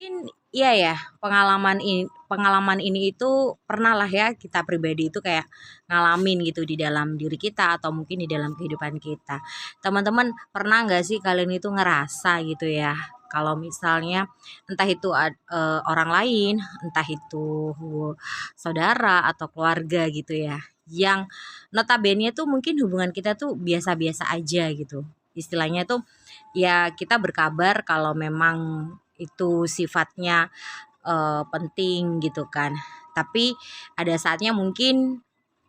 mungkin iya ya, pengalaman ini itu pernah lah ya kita pribadi itu kayak ngalamin gitu di dalam diri kita atau mungkin di dalam kehidupan kita. Teman-teman pernah nggak sih kalian itu ngerasa gitu ya, kalau misalnya entah itu orang lain, entah itu saudara atau keluarga gitu ya, yang notabene tuh mungkin hubungan kita tuh biasa-biasa aja gitu. Istilahnya tuh ya kita berkabar kalau memang itu sifatnya penting gitu kan. Tapi ada saatnya mungkin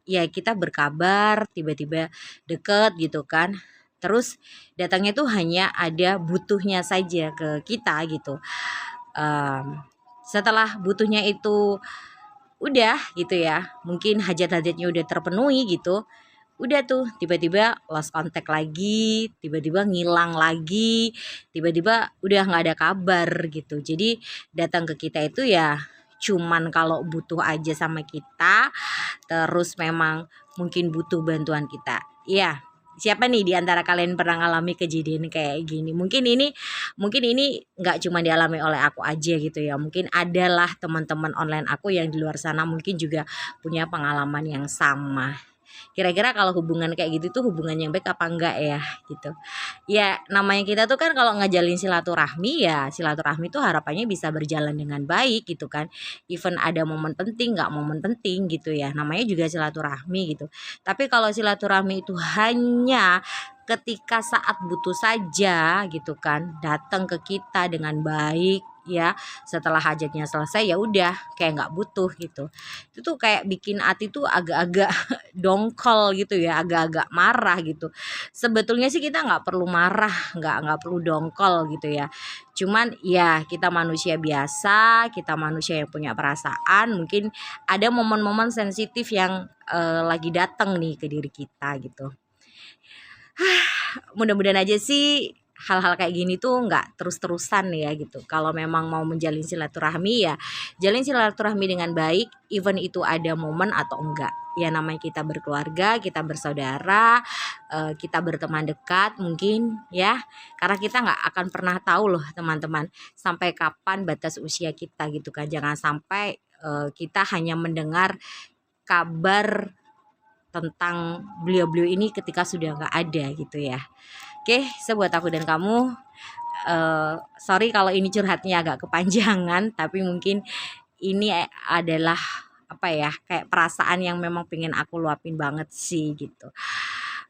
ya kita berkabar tiba-tiba deket gitu kan. Terus datangnya tuh hanya ada butuhnya saja ke kita gitu. Setelah butuhnya itu udah gitu ya, mungkin hajat-hajatnya udah terpenuhi gitu, udah tuh tiba-tiba lost contact lagi, tiba-tiba ngilang lagi, tiba-tiba udah nggak ada kabar gitu. Jadi datang ke kita itu ya cuman kalau butuh aja sama kita, terus memang mungkin butuh bantuan kita. Iya, siapa nih di antara kalian pernah ngalami kejadian kayak gini? Mungkin ini nggak cuma dialami oleh aku aja gitu ya. Mungkin adalah teman-teman online aku yang di luar sana mungkin juga punya pengalaman yang sama. Kira-kira kalau hubungan kayak gitu tuh hubungan yang baik apa enggak ya gitu. Ya namanya kita tuh kan kalau ngejalin silaturahmi ya silaturahmi tuh harapannya bisa berjalan dengan baik gitu kan. Even ada momen penting nggak momen penting gitu ya. Namanya juga silaturahmi gitu. Tapi kalau silaturahmi itu hanya ketika saat butuh saja gitu kan, datang ke kita dengan baik ya, setelah hajatnya selesai ya udah kayak nggak butuh gitu. Itu tuh kayak bikin hati tuh agak-agak dongkol gitu ya, agak-agak marah gitu. Sebetulnya sih kita nggak perlu marah, nggak perlu dongkol gitu ya. Cuman ya kita manusia biasa, kita manusia yang punya perasaan, mungkin ada momen-momen sensitif yang lagi datang nih ke diri kita gitu. Mudah-mudahan aja sih hal-hal kayak gini tuh nggak terus-terusan ya gitu. Kalau memang mau menjalin silaturahmi ya jalin silaturahmi dengan baik, even itu ada momen atau enggak. Ya namanya kita berkeluarga, kita bersaudara, kita berteman dekat mungkin ya. Karena kita nggak akan pernah tahu loh teman-teman sampai kapan batas usia kita gitu kan. Jangan sampai kita hanya mendengar kabar tentang beliau-beliau ini ketika sudah nggak ada gitu ya. Oke, sebuat aku dan kamu, sorry kalau ini curhatnya agak kepanjangan, tapi mungkin ini adalah apa ya kayak perasaan yang memang pengen aku luapin banget sih gitu.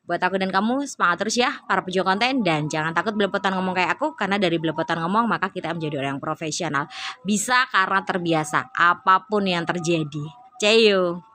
Buat aku dan kamu semangat terus ya para pejuang konten dan jangan takut belepotan ngomong kayak aku karena dari belepotan ngomong maka kita menjadi orang yang profesional. Bisa karena terbiasa apapun yang terjadi. Ceyo.